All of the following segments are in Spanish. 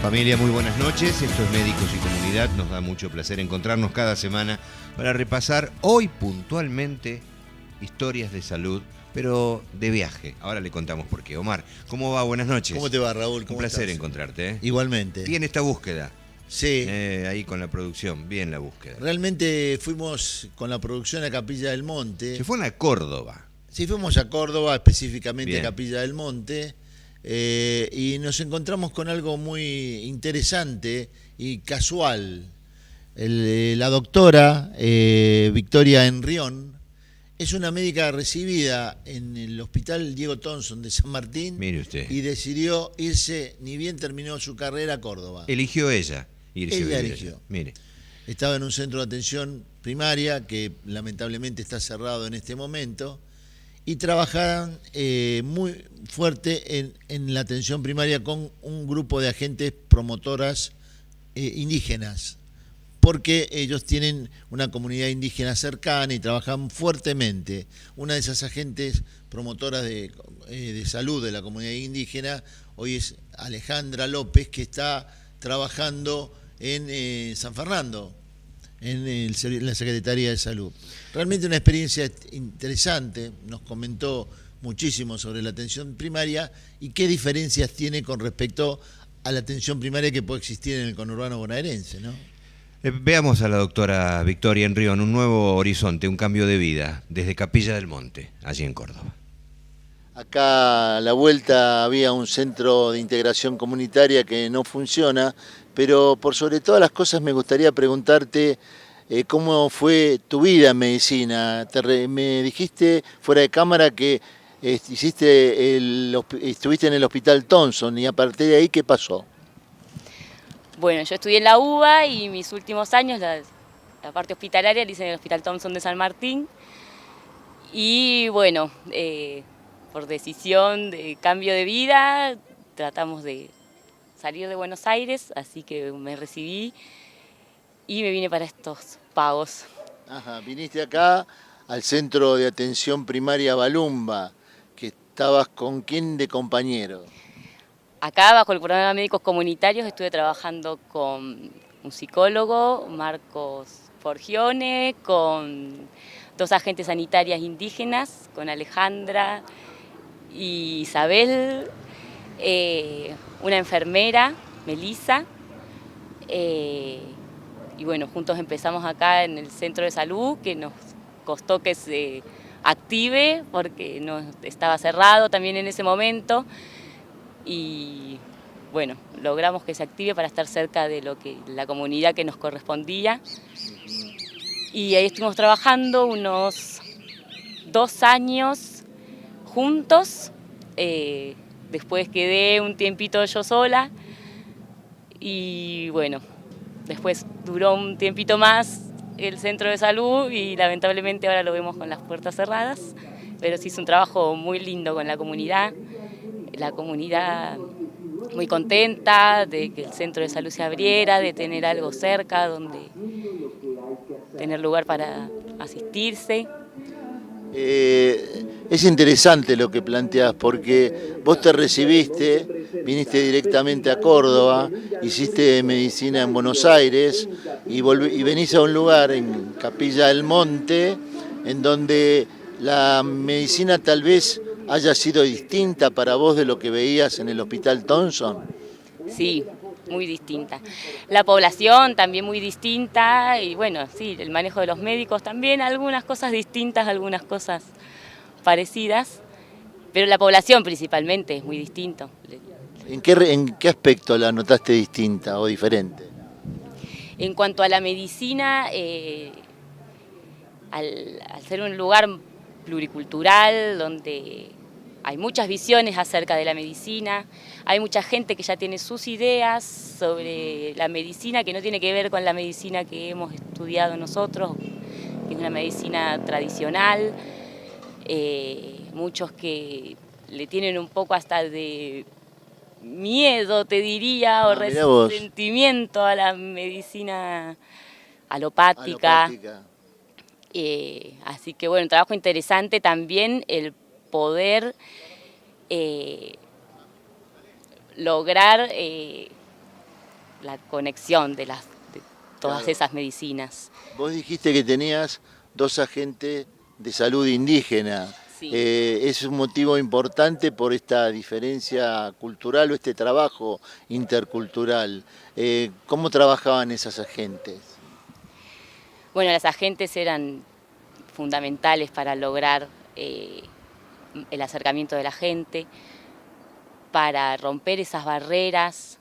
Familia, muy buenas noches. Esto es Médicos y Comunidad. Nos da mucho placer encontrarnos cada semana para repasar hoy puntualmente historias de salud, pero de viaje. Ahora le contamos por qué. Omar, ¿cómo va? Buenas noches. ¿Cómo te va, Raúl? Un placer encontrarte. Igualmente. Bien esta búsqueda. Sí. Ahí con la producción, bien la búsqueda. Realmente fuimos con la producción a Capilla del Monte. Se fueron a Córdoba. Sí, fuimos a Córdoba, específicamente bien. a Capilla del Monte. Y nos encontramos con algo muy interesante y casual. La doctora Victoria Enrión es una médica recibida en el Hospital Diego Thompson de San Martín. Mire usted. Y decidió irse, ni bien terminó su carrera, a Córdoba. Eligió ella irse. Ella eligió. Mire. Estaba en un centro de atención primaria que lamentablemente está cerrado en este momento. Y trabajaban muy fuerte en la atención primaria con un grupo de agentes promotoras indígenas, porque ellos tienen una comunidad indígena cercana y trabajan fuertemente. Una de esas agentes promotoras de salud de la comunidad indígena hoy es Alejandra López, que está trabajando en San Fernando, en la Secretaría de Salud. Realmente una experiencia interesante, nos comentó muchísimo sobre la atención primaria y qué diferencias tiene con respecto a la atención primaria que puede existir en el conurbano bonaerense, ¿no? Veamos a la doctora Victoria Enrión, un nuevo horizonte, un cambio de vida, desde Capilla del Monte, allí en Córdoba. Acá a la vuelta había un centro de integración comunitaria que no funciona, pero por sobre todas las cosas me gustaría preguntarte cómo fue tu vida en medicina. Me dijiste fuera de cámara que estuviste en el Hospital Thompson, y a partir de ahí, ¿qué pasó? Bueno, yo estudié en la UBA y mis últimos años, la parte hospitalaria, la hice en el Hospital Thompson de San Martín. Y bueno, por decisión de cambio de vida, tratamos de salir de Buenos Aires, así que me recibí y me vine para estos pagos. Ajá, viniste acá al Centro de Atención Primaria Balumba, que estabas con quién de compañero. Acá, bajo el programa de Médicos Comunitarios, estuve trabajando con un psicólogo, Marcos Forgione, con 2 agentes sanitarias indígenas, con Alejandra y Isabel, una enfermera, Melissa, y bueno, juntos empezamos acá en el centro de salud, que nos costó que se active porque no estaba cerrado también en ese momento. Y bueno, logramos que se active para estar cerca de la comunidad que nos correspondía. Y ahí estuvimos trabajando unos 2 años juntos. Después quedé un tiempito yo sola y bueno, después duró un tiempito más el centro de salud y lamentablemente ahora lo vemos con las puertas cerradas, pero sí es un trabajo muy lindo con la comunidad muy contenta de que el centro de salud se abriera, de tener algo cerca donde tener lugar para asistirse. Es interesante lo que planteás, porque vos te recibiste, viniste directamente a Córdoba, hiciste medicina en Buenos Aires y venís a un lugar en Capilla del Monte en donde la medicina tal vez haya sido distinta para vos de lo que veías en el Hospital Thompson. Sí, muy distinta. La población también muy distinta y bueno, sí, el manejo de los médicos también, algunas cosas distintas, algunas cosas parecidas, pero la población principalmente es muy distinto. ¿En qué aspecto la notaste distinta o diferente? En cuanto a la medicina, al ser un lugar pluricultural donde hay muchas visiones acerca de la medicina, hay mucha gente que ya tiene sus ideas sobre la medicina que no tiene que ver con la medicina que hemos estudiado nosotros, que es una medicina tradicional, muchos que le tienen un poco hasta de miedo, te diría, o resentimiento a la medicina alopática. Así que bueno, un trabajo interesante también el poder lograr la conexión de todas Claro. esas medicinas. Vos dijiste que tenías 2 agentes de salud indígena. Sí. ¿Es un motivo importante por esta diferencia cultural o este trabajo intercultural? ¿Cómo trabajaban esas agentes? Bueno, las agentes eran fundamentales para lograr el acercamiento de la gente, para romper esas barreras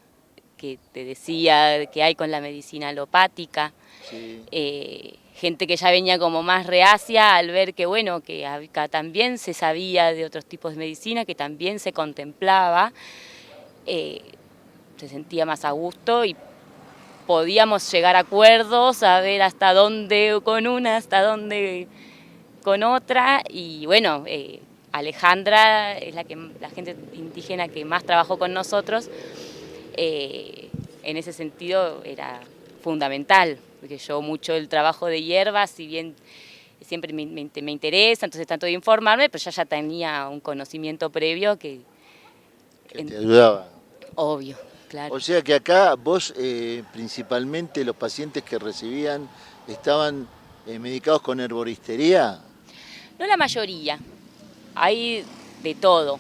que te decía que hay con la medicina alopática. Sí. Gente que ya venía como más reacia al ver que, bueno, que acá también se sabía de otros tipos de medicina, que también se contemplaba, se sentía más a gusto y podíamos llegar a acuerdos, a ver hasta dónde con una, hasta dónde con otra, y bueno, Alejandra es la gente indígena que más trabajó con nosotros, en ese sentido era fundamental, porque yo mucho el trabajo de hierbas, si bien siempre me interesa, entonces tanto de informarme, pero ya tenía un conocimiento previo que te ayudaba. Obvio, claro. O sea que acá vos, principalmente los pacientes que recibían, estaban medicados con herboristería. No la mayoría, hay de todo.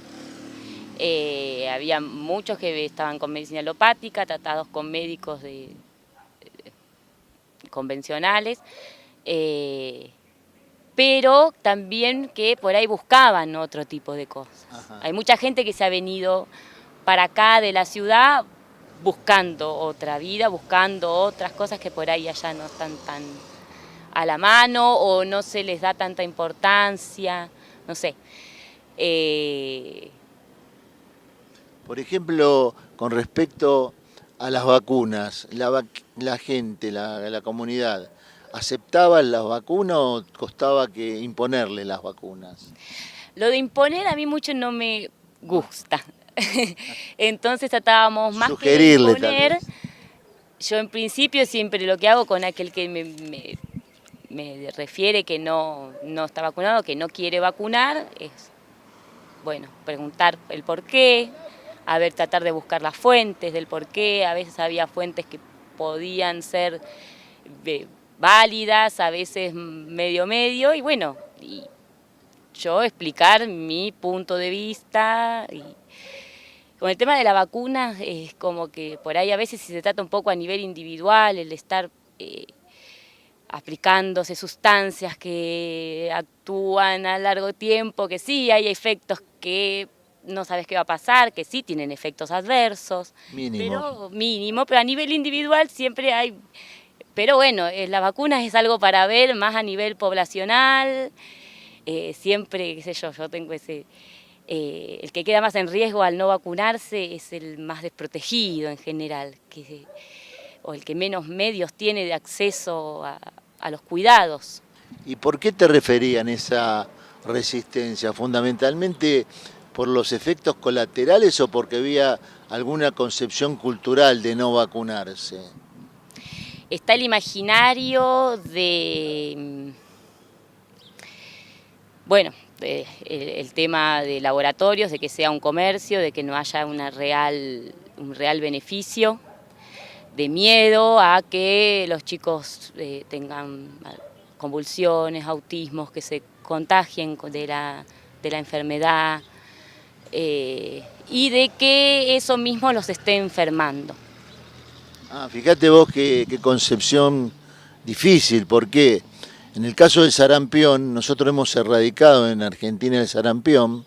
Había muchos que estaban con medicina alopática, tratados con médicos convencionales, pero también que por ahí buscaban otro tipo de cosas. Ajá. Hay mucha gente que se ha venido para acá de la ciudad buscando otra vida, buscando otras cosas que por ahí allá no están tan a la mano o no se les da tanta importancia, no sé. Por ejemplo, con respecto a las vacunas, la gente, la comunidad, ¿aceptaban las vacunas o costaba que imponerle las vacunas? Lo de imponer a mí mucho no me gusta. Entonces tratábamos más Sugerirle, que imponer. tal vez. Yo en principio siempre lo que hago con aquel que me refiere que no está vacunado, que no quiere vacunar, es, bueno, preguntar el por qué, a ver, tratar de buscar las fuentes del por qué. A veces había fuentes que podían ser válidas, a veces medio, y bueno, y yo explicar mi punto de vista. Y con el tema de la vacuna es como que por ahí a veces si se trata un poco a nivel individual, el estar aplicándose sustancias que actúan a largo tiempo, que sí hay efectos que no sabes qué va a pasar, que sí tienen efectos adversos, mínimo, pero a nivel individual siempre hay. Pero bueno, la vacuna es algo para ver más a nivel poblacional, siempre, qué sé yo tengo ese. El que queda más en riesgo al no vacunarse es el más desprotegido en general, o el que menos medios tiene de acceso a los cuidados. ¿Y por qué te referían esa resistencia? ¿Fundamentalmente por los efectos colaterales o porque había alguna concepción cultural de no vacunarse? Está el imaginario de, bueno, el tema de laboratorios, de que sea un comercio, de que no haya un real beneficio, de miedo a que los chicos tengan convulsiones, autismos, que se contagien de la enfermedad, y de que eso mismo los esté enfermando. Fíjate vos qué concepción difícil, porque en el caso del sarampión, nosotros hemos erradicado en Argentina el sarampión,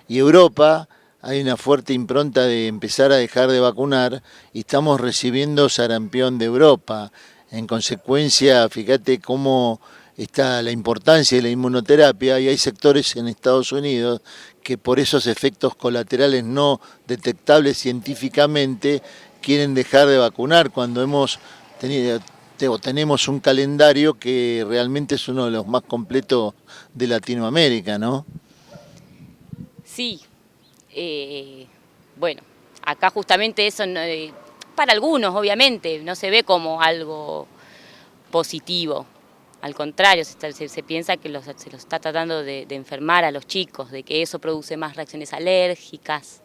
y Europa hay una fuerte impronta de empezar a dejar de vacunar y estamos recibiendo sarampión de Europa. En consecuencia, fíjate cómo está la importancia de la inmunoterapia, y hay sectores en Estados Unidos que por esos efectos colaterales no detectables científicamente quieren dejar de vacunar cuando tenemos un calendario que realmente es uno de los más completos de Latinoamérica, ¿no? Sí. Bueno, acá justamente eso, para algunos obviamente, no se ve como algo positivo. Al contrario, se piensa que se los está tratando de enfermar a los chicos, de que eso produce más reacciones alérgicas.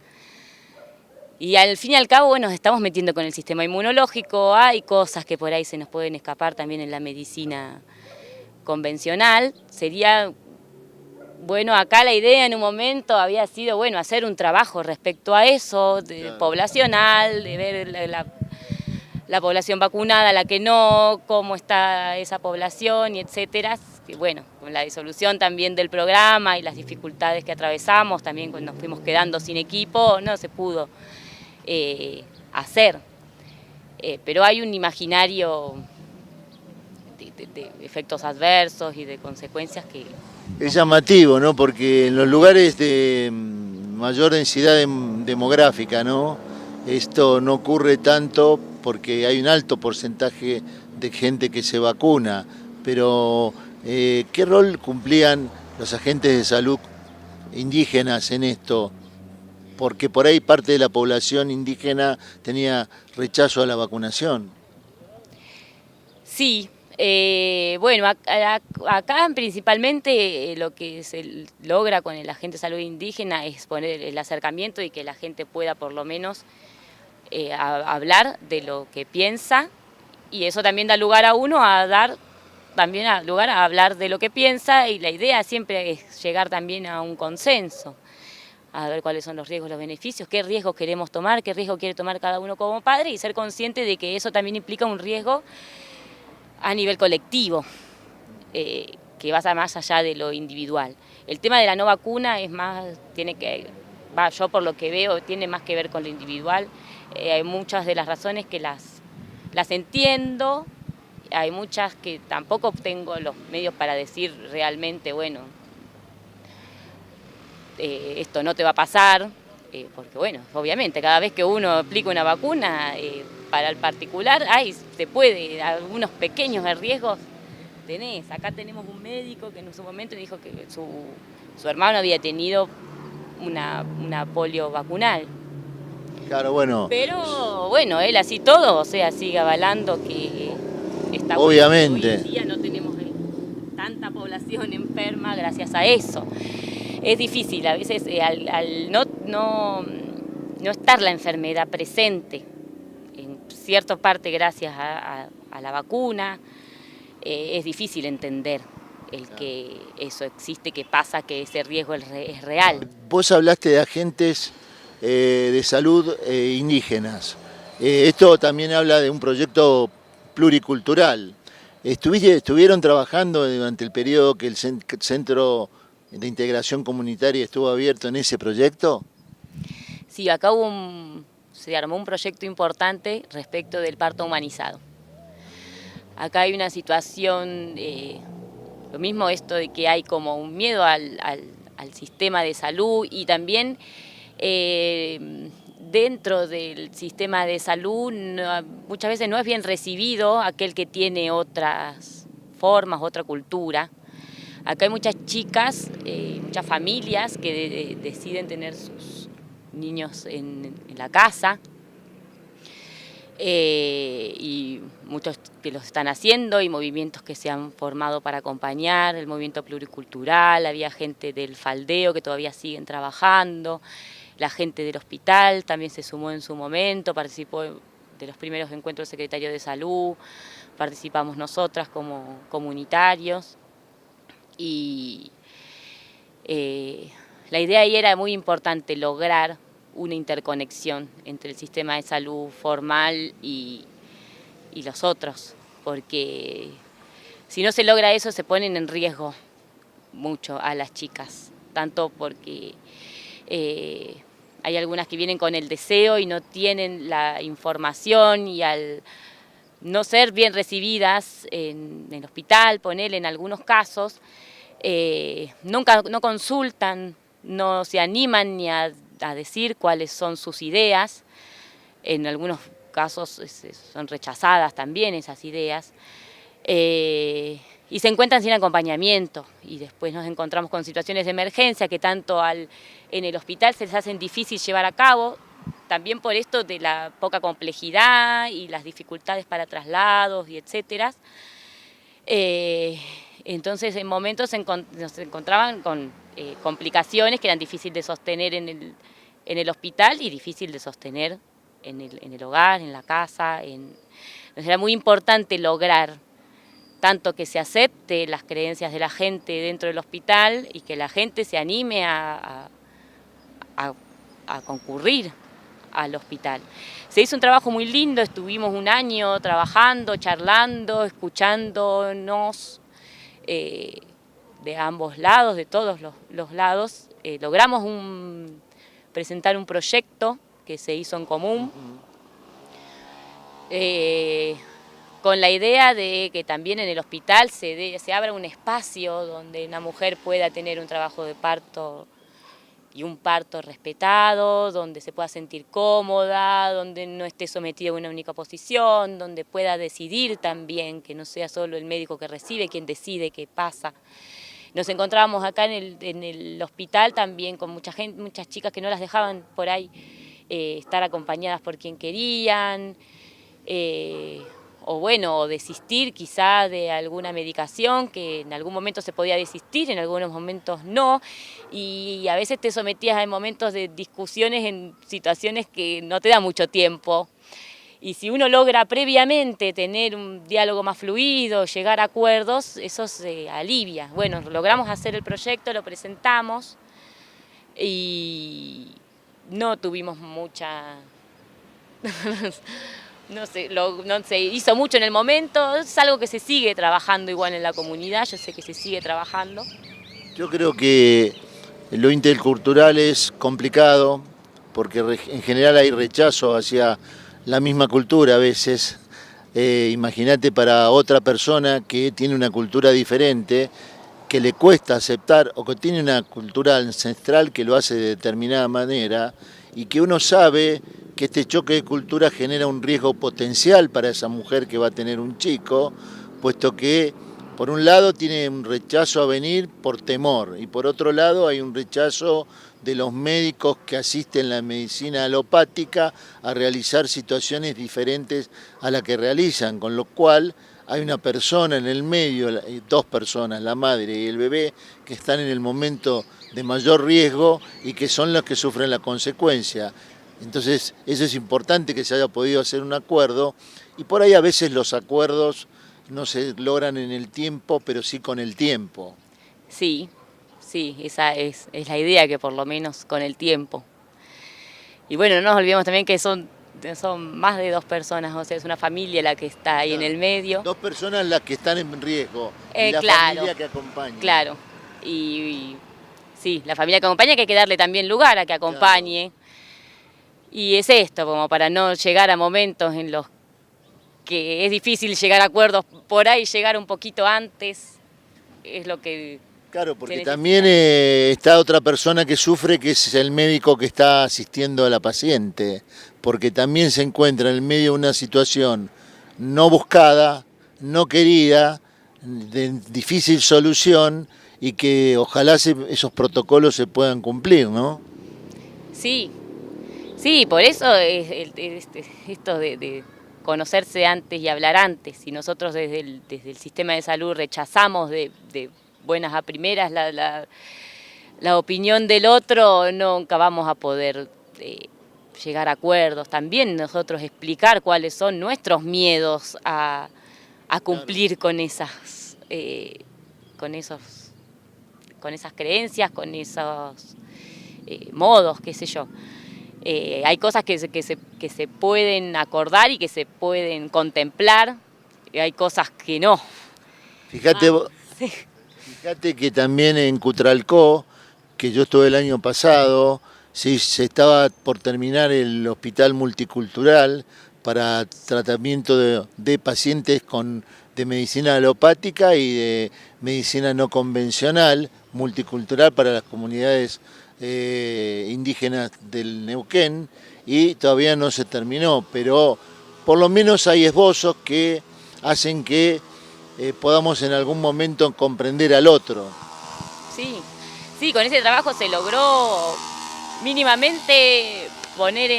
Y al fin y al cabo, bueno, nos estamos metiendo con el sistema inmunológico, hay cosas que por ahí se nos pueden escapar también en la medicina convencional. Sería, bueno, acá la idea en un momento había sido, bueno, hacer un trabajo respecto a eso, poblacional, de ver la población vacunada, la que no, cómo está esa población y etcétera. Y bueno, con la disolución también del programa y las dificultades que atravesamos, también cuando nos fuimos quedando sin equipo, no se pudo hacer. Pero hay un imaginario de efectos adversos y de consecuencias que... Es llamativo, ¿no? Porque en los lugares de mayor densidad demográfica, ¿no? Esto no ocurre tanto porque hay un alto porcentaje de gente que se vacuna, pero ¿qué rol cumplían los agentes de salud indígenas en esto? Porque por ahí parte de la población indígena tenía rechazo a la vacunación. Sí, bueno, acá principalmente lo que se logra con el agente de salud indígena es poner el acercamiento y que la gente pueda por lo menos hablar de lo que piensa, y eso también da lugar a uno a dar también lugar a hablar de lo que piensa, y la idea siempre es llegar también a un consenso, a ver cuáles son los riesgos, los beneficios, qué riesgos queremos tomar, qué riesgo quiere tomar cada uno como padre, y ser consciente de que eso también implica un riesgo a nivel colectivo, que va más allá de lo individual. El tema de la no vacuna es más, yo por lo que veo, tiene más que ver con lo individual. Hay muchas de las razones que las entiendo, hay muchas que tampoco tengo los medios para decir realmente, bueno, esto no te va a pasar, porque bueno, obviamente cada vez que uno aplica una vacuna, para el particular, se puede, algunos pequeños riesgos tenés. Acá tenemos un médico que en su momento dijo que su hermano había tenido una polio vacunal. Claro, bueno. Pero bueno, él así todo, o sea, sigue avalando que está obviamente. Hoy en día no tenemos tanta población enferma gracias a eso. Es difícil, a veces al no estar la enfermedad presente, en cierta parte gracias a la vacuna, es difícil entender que eso existe, que pasa, que ese riesgo es real. Vos hablaste de agentes de salud indígenas. Esto también habla de un proyecto pluricultural. ¿Estuvieron trabajando durante el periodo que el Centro de Integración Comunitaria estuvo abierto en ese proyecto? Sí, acá se armó un proyecto importante respecto del parto humanizado. Acá hay una situación, lo mismo esto de que hay como un miedo al sistema de salud, y también dentro del sistema de salud muchas veces no es bien recibido aquel que tiene otras formas, otra cultura. Acá hay muchas chicas, muchas familias que deciden tener sus niños en la casa, y muchos que los están haciendo, y movimientos que se han formado para acompañar, el movimiento pluricultural, había gente del faldeo que todavía siguen trabajando, la gente del hospital también se sumó en su momento, participó de los primeros encuentros del secretario de Salud, participamos nosotras como comunitarios, y la idea ahí era muy importante lograr una interconexión entre el sistema de salud formal y los otros, porque si no se logra eso se ponen en riesgo mucho a las chicas, tanto porque hay algunas que vienen con el deseo y no tienen la información, y al no ser bien recibidas en el hospital, ponele en algunos casos, no consultan, no se animan ni a decir cuáles son sus ideas. En algunos casos son rechazadas también esas ideas, y se encuentran sin acompañamiento, y después nos encontramos con situaciones de emergencia que tanto en el hospital se les hacen difícil llevar a cabo, también por esto de la poca complejidad y las dificultades para traslados y etcétera. Entonces en momentos nos encontraban con complicaciones que eran difíciles de sostener en en el hospital y difícil de sostener en el hogar, en la casa. Entonces era muy importante lograr tanto que se acepte las creencias de la gente dentro del hospital y que la gente se anime a concurrir al hospital. Se hizo un trabajo muy lindo, estuvimos un año trabajando, charlando, escuchándonos de ambos lados, de todos los lados. Logramos presentar un proyecto que se hizo en común, con la idea de que también en el hospital se abra un espacio donde una mujer pueda tener un trabajo de parto y un parto respetado, donde se pueda sentir cómoda, donde no esté sometida a una única posición, donde pueda decidir también, que no sea solo el médico que recibe quien decide qué pasa. Nos encontrábamos acá en el hospital también con muchas chicas que no las dejaban por ahí estar acompañadas por quien querían, o desistir quizá de alguna medicación, que en algún momento se podía desistir, en algunos momentos no, y a veces te sometías a momentos de discusiones en situaciones que no te da mucho tiempo. Y si uno logra previamente tener un diálogo más fluido, llegar a acuerdos, eso se alivia. Bueno, logramos hacer el proyecto, lo presentamos y no tuvimos mucha... No se hizo mucho en el momento, es algo que se sigue trabajando igual en la comunidad, yo sé que se sigue trabajando. Yo creo que lo intercultural es complicado porque en general hay rechazo hacia la misma cultura a veces. Imagínate para otra persona que tiene una cultura diferente, que le cuesta aceptar o que tiene una cultura ancestral que lo hace de determinada manera y que uno sabe que este choque de cultura genera un riesgo potencial para esa mujer que va a tener un chico, puesto que por un lado tiene un rechazo a venir por temor y por otro lado hay un rechazo de los médicos que asisten a la medicina alopática a realizar situaciones diferentes a las que realizan, con lo cual hay una persona en el medio, dos personas, la madre y el bebé, que están en el momento de mayor riesgo y que son las que sufren la consecuencia. Entonces, eso es importante que se haya podido hacer un acuerdo y por ahí a veces los acuerdos no se logran en el tiempo, pero sí con el tiempo. Sí, esa es la idea, que por lo menos con el tiempo. Y bueno, no nos olvidemos también que son más de 2 personas, o sea, es una familia la que está ahí en el medio. 2 personas las que están en riesgo y la familia que acompaña. Claro, y sí, la familia que acompaña, que hay que darle también lugar a que acompañe. Claro. Y es esto, como para no llegar a momentos en los que es difícil llegar a acuerdos, por ahí llegar un poquito antes es lo que... Claro, porque también está otra persona que sufre, que es el médico que está asistiendo a la paciente, porque también se encuentra en el medio de una situación no buscada, no querida, de difícil solución y que ojalá esos protocolos se puedan cumplir, ¿no? Sí, por eso es esto de conocerse antes y hablar antes. Si nosotros desde el sistema de salud rechazamos de buenas a primeras la opinión del otro, nunca vamos a poder llegar a acuerdos. También nosotros explicar cuáles son nuestros miedos a cumplir con esas creencias, con esos modos, qué sé yo. Hay cosas que se pueden acordar y que se pueden contemplar, y hay cosas que no. Fíjate, Sí. Fíjate que también en Cutralcó, que yo estuve el año pasado, sí, se estaba por terminar el hospital multicultural para tratamiento de pacientes de medicina alopática y de medicina no convencional, multicultural para las comunidades indígenas del Neuquén, y todavía no se terminó, pero por lo menos hay esbozos que hacen que podamos en algún momento comprender al otro. Sí, con ese trabajo se logró mínimamente poner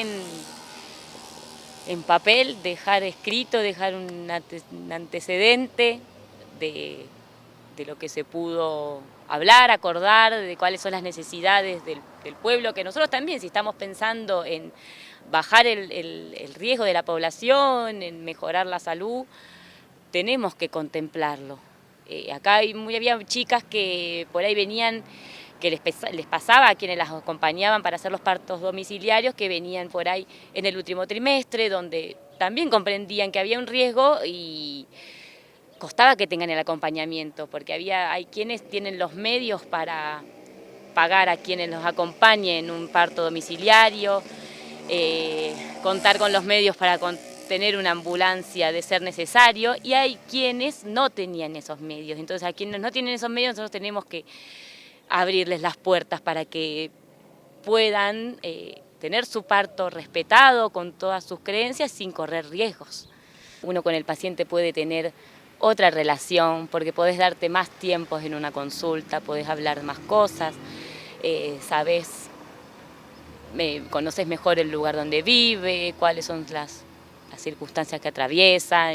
en papel, dejar escrito, dejar un antecedente de de lo que se pudo hablar, acordar, de cuáles son las necesidades del pueblo, que nosotros también, si estamos pensando en bajar el riesgo de la población, en mejorar la salud, tenemos que contemplarlo. Acá había chicas que por ahí venían, que les pasaba a quienes las acompañaban para hacer los partos domiciliarios, que venían por ahí en el último trimestre, donde también comprendían que había un riesgo y costaba que tengan el acompañamiento, porque hay quienes tienen los medios para pagar a quienes los acompañen en un parto domiciliario, contar con los medios para tener una ambulancia de ser necesario, y hay quienes no tenían esos medios. Entonces, a quienes no tienen esos medios, nosotros tenemos que abrirles las puertas para que puedan tener su parto respetado con todas sus creencias sin correr riesgos. Uno con el paciente puede tener otra relación porque podés darte más tiempos en una consulta, podés hablar más cosas, conoces mejor el lugar donde vive, cuáles son las circunstancias que atraviesa.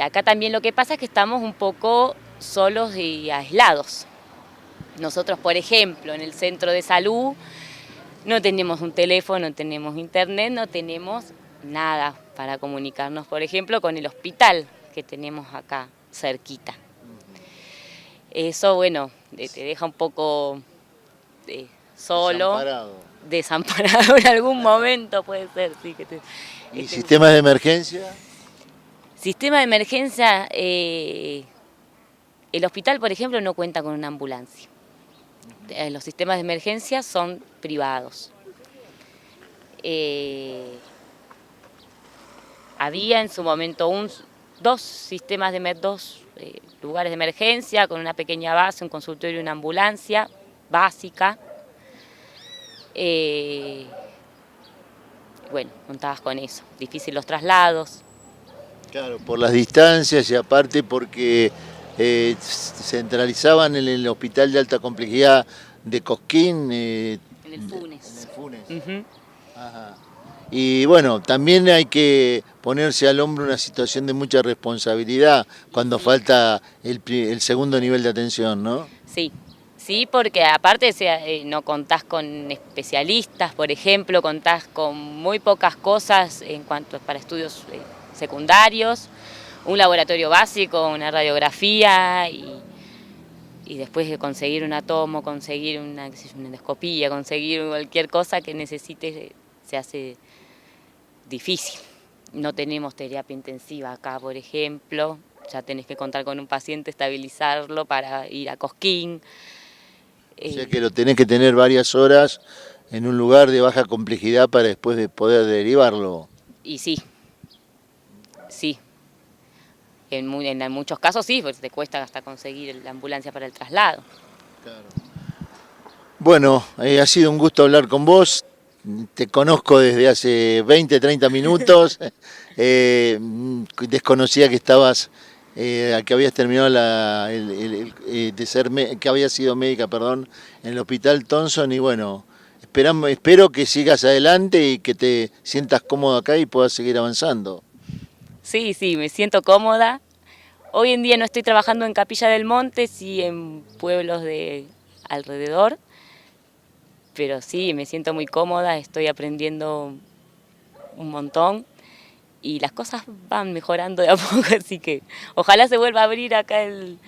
Acá también lo que pasa es que estamos un poco solos y aislados. Nosotros, por ejemplo, en el centro de salud no tenemos un teléfono, no tenemos internet, no tenemos nada para comunicarnos, por ejemplo, con el hospital que tenemos acá cerquita. Eso, bueno, te deja un poco solo, desamparado en algún momento, puede ser. Sí, ¿Y sistemas de emergencia? Sistema de emergencia, el hospital, por ejemplo, no cuenta con una ambulancia. Los sistemas de emergencia son privados. Había en su momento dos lugares de emergencia con una pequeña base, un consultorio y una ambulancia básica. Bueno, contabas con eso. Difícil los traslados. Claro, por las distancias y aparte porque centralizaban en el hospital de alta complejidad de Cosquín. En el Funes. Uh-huh. Ajá. Y bueno, también hay que ponerse al hombro una situación de mucha responsabilidad cuando falta el segundo nivel de atención, ¿no? Sí, porque aparte no contás con especialistas, por ejemplo, contás con muy pocas cosas en cuanto para estudios secundarios, un laboratorio básico, una radiografía y después de conseguir un atomo, conseguir una endoscopía, conseguir cualquier cosa que necesites se hace difícil. No tenemos terapia intensiva acá, por ejemplo, ya tenés que contar con un paciente, estabilizarlo para ir a Cosquín. O sea que lo tenés que tener varias horas en un lugar de baja complejidad para después de poder derivarlo. Y sí. En muchos casos sí, porque te cuesta hasta conseguir la ambulancia para el traslado. Claro. Bueno, ha sido un gusto hablar con vos. Te conozco desde hace 20, 30 minutos. Desconocía que que habías terminado que habías sido médica, en el Hospital Thompson, y bueno, espero que sigas adelante y que te sientas cómodo acá y puedas seguir avanzando. Sí, me siento cómoda. Hoy en día no estoy trabajando en Capilla del Monte, sí en pueblos de alrededor, pero sí, me siento muy cómoda, estoy aprendiendo un montón y las cosas van mejorando de a poco, así que ojalá se vuelva a abrir acá el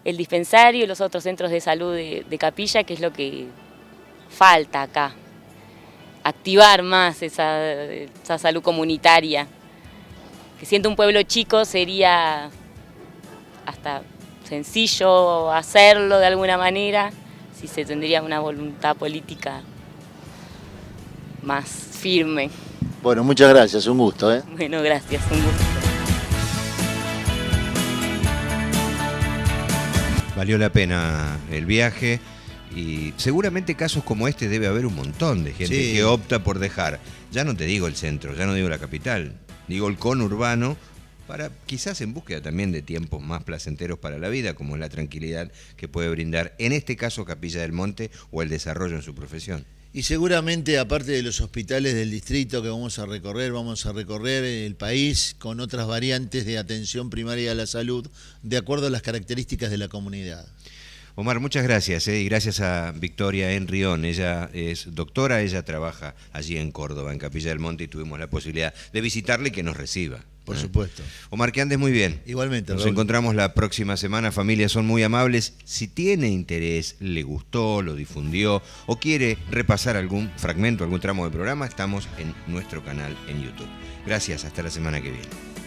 dispensario y los otros centros de salud de Capilla, que es lo que falta acá, activar más esa salud comunitaria. Que siendo un pueblo chico sería hasta sencillo hacerlo de alguna manera si se tendría una voluntad política más firme. Bueno, muchas gracias, un gusto. Bueno, gracias, un gusto. Valió la pena el viaje y seguramente casos como este debe haber un montón de gente que opta por dejar, ya no te digo el centro, ya no digo la capital, digo el conurbano, para quizás en búsqueda también de tiempos más placenteros para la vida, como es la tranquilidad que puede brindar, en este caso Capilla del Monte, o el desarrollo en su profesión. Y seguramente, aparte de los hospitales del distrito que vamos a recorrer el país con otras variantes de atención primaria a la salud, de acuerdo a las características de la comunidad. Omar, muchas gracias, y gracias a Victoria Enrión. Ella es doctora, ella trabaja allí en Córdoba, en Capilla del Monte, y tuvimos la posibilidad de visitarle y que nos reciba. Por supuesto. Omar, que andes muy bien. Igualmente, Nos Raúl. encontramos la próxima semana. Familias son muy amables. Si tiene interés, le gustó, lo difundió o quiere repasar algún fragmento, algún tramo del programa, estamos en nuestro canal en YouTube. Gracias, hasta la semana que viene.